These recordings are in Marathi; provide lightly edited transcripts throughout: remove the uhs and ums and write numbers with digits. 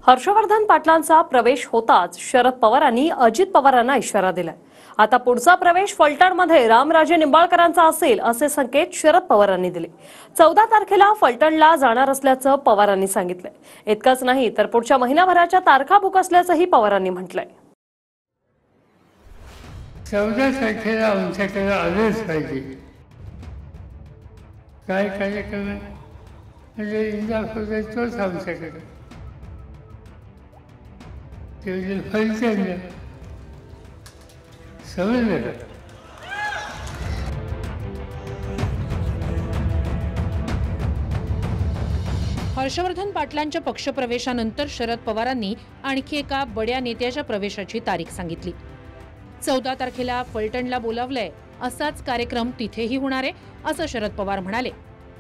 हर्षवर्धन पाटलांचा प्रवेश होताच शरद पवारांनी अजित पवारांना इशारा दिलाय। आता पुढचा प्रवेश फलटणमध्ये रामराजे निंबाळकरांचा असेल असे संकेत शरद पवारांनी दिले। 14 तारखेला फलटणला जाणार असल्याचं पवारांनी सांगितलंय। इतकंच नाही तर पुढच्या महिनाभराच्या तारखा बुक असल्याचंही पवारांनी म्हटलंय। 14 तारखेला आमच्याकडे आलेच पाहिजे। काय कार्यक्रम आहे म्हणजे इंदापूरचा तोच आमच्याकडे फलटण समजलं। हर्षवर्धन पाटलांच्या पक्षप्रवेशानंतर शरद पवारांनी आणखी एका बड्या नेत्याच्या प्रवेशाची तारीख सांगितली। 14 तारखेला फलटणला बोलावलंय, असाच कार्यक्रम तिथेही होणार आहे असं शरद पवार म्हणाले।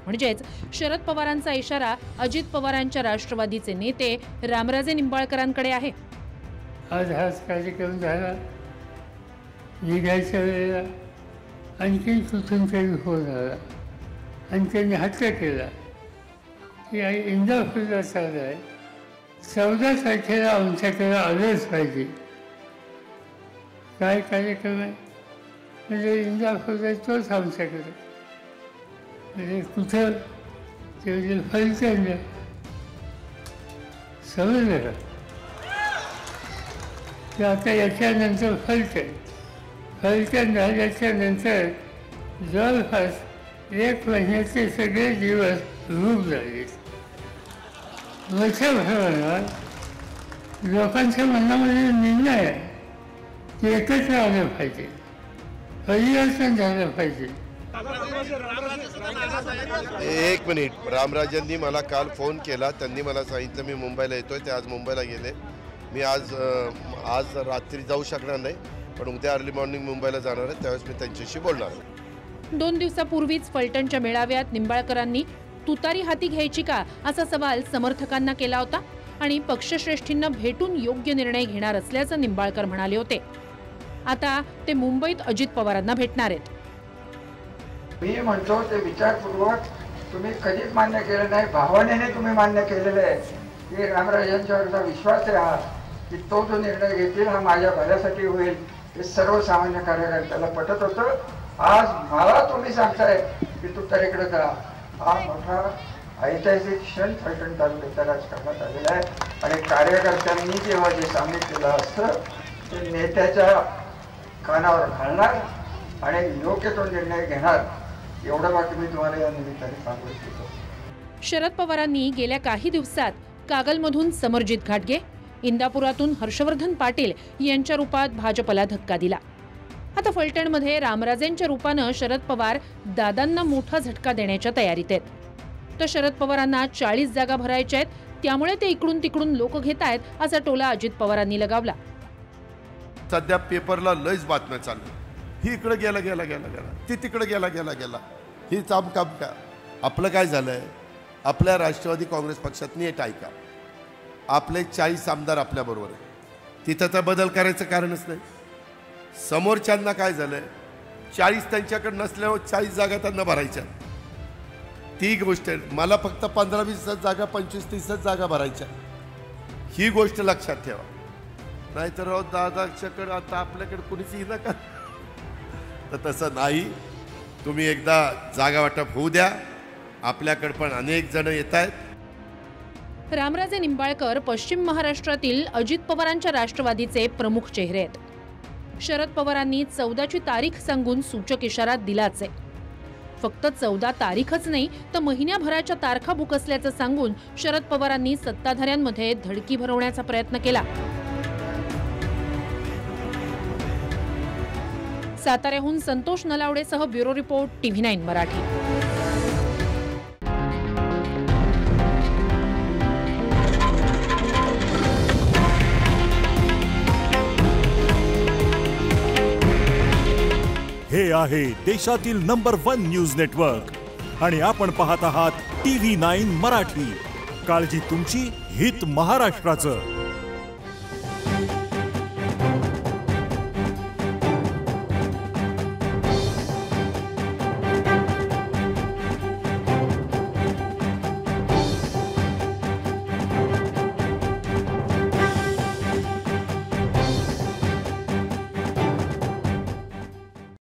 म्हणजेच शरद पवारांचा इशारा अजित पवारांच्या राष्ट्रवादीचे नेते रामराजे निंबाळकरांकडे आहे। आज हाच कार्यक्रम झाला, निघायच्या वेळेला आणखी कुठून तरी फोन आला आणि त्यांनी हट्ट केला की इंदापूरला चालू आहे, 14 तारखेला आमच्याकडे आलंच पाहिजे। काय कार्यक्रम आहे म्हणजे इंदापूरचा तोच आमच्याकडे म्हणजे कुठं ते फलटण समजलं का? ते आता याच्यानंतर फलटण झाल्याच्यानंतर जवळपास 1 महिन्याचे सगळे दिवस रूप झाले। मोठ्या प्रमाणात लोकांच्या मनामध्ये निर्णय आहे की एकत्र आलं पाहिजे, परिवर्तन झालं पाहिजे। एक मिनिट, रामराजांनी मला काल फोन केला, त्यांनी मला सांगितलं मी मुंबईला येतोय, ते आज मुंबईला गेले। मी आज रात्री जाऊ शकणार नाही, पण उद्या अर्ली मॉर्निंग मुंबईला जाणार आहे, त्यावेळेस मी त्यांच्याशी बोलणार आहे। 2 दिवसापूर्वीच फलटणच्या मेळाव्यात निंबाळकरांनी तुतारी हाती घ्यायची का असा सवाल समर्थकांना केला होता आणि पक्षश्रेष्ठींना भेटून योग्य निर्णय घेणार असल्याचं निंबाळकर म्हणाले होते। आता ते मुंबईत अजित पवारांना भेटणार आहेत। मी म्हणतो ते विचारपूर्वक तुम्ही कधीच मान्य केलं नाही, भावनेने तुम्ही मान्य केलेलं आहे की रामराजांच्यावरचा विश्वास आहे हा की तो जो निर्णय घेतील हा माझ्या भल्यासाठी होईल, हे सर्वसामान्य कार्यकर्त्याला पटत होतं। आज मला तुम्ही सांगताय की तू तरीकडे जा, हा मोठा ऐतिहासिक क्षण फलटण तालुक्याच्या राजकारणात आलेला आहे आणि कार्यकर्त्यांनी जेव्हा जे सांगितलेलं असतं ते नेत्याच्या कानावर घालणार आणि योग्य तो निर्णय घेणार, एवढं बाकी मी तुम्हाला या निमित्ताने सांगू इच्छितो। शरद पवारांनी गेल्या काही दिवसात कागलमधून समरजित घाटगे, इंदापुरातून हर्षवर्धन पाटील यांच्या रूपात भाजपला धक्का दिला। आता फलटणमध्ये रामराजेंच्या रूपानं शरद पवार दादांना मोठा झटका देण्याच्या तयारीत आहेत। तर शरद पवारांना 40 जागा भरायच्या आहेत, त्यामुळे ते इकडून तिकडून लोक घेत आहेत असा टोला अजित पवारांनी लगावला। सध्या पेपरला लयच बातम्या चालू, ही इकडे गेला, ती तिकडे गेला, ही काम का? आपलं काय झालंय, आपल्या राष्ट्रवादी काँग्रेस पक्षातनी एक ऐका, आपले 40 आमदार आपल्याबरोबर आहे, तिथं तर बदल करायचं कारणच नाही। समोरच्यांना काय झालंय, 40 त्यांच्याकडे नसल्यावर 40 जागा त्यांना भरायच्या, ती गोष्ट आहे। मला फक्त 15-20 जागा, 25-30 जागा भरायच्या, ही गोष्ट लक्षात ठेवा। नाहीतर दादाच्याकडे आता आपल्याकडे कुणीच येईल का? तर तसं नाही, तुम्ही एकदा जागा वाटप होऊ द्या, आपल्याकडे पण अनेक जण येत आहेत। रामराजे निंबाळकर पश्चिम महाराष्ट्रातील अजित पवारांच्या राष्ट्रवादीचे प्रमुख चेहरे आहेत। शरद पवारांनी 14ची तारीख सांगून सूचक इशारा दिलाच आहे। फक्त 14 तारीखच नाही तर महिन्याभराच्या तारखा बुक असल्याचं सांगून शरद पवारांनी सत्ताधाऱ्यांमध्ये धडकी भरवण्याचा प्रयत्न केला। साताऱ्याहून संतोष नलावडेसह ब्युरो रिपोर्ट TV9 मराठी। हे आहे देशातील नंबर 1 न्यूज नेटवर्क आणि आपण पाहत आहात TV9 मराठी। काळजी तुमची, हित महाराष्ट्राचं।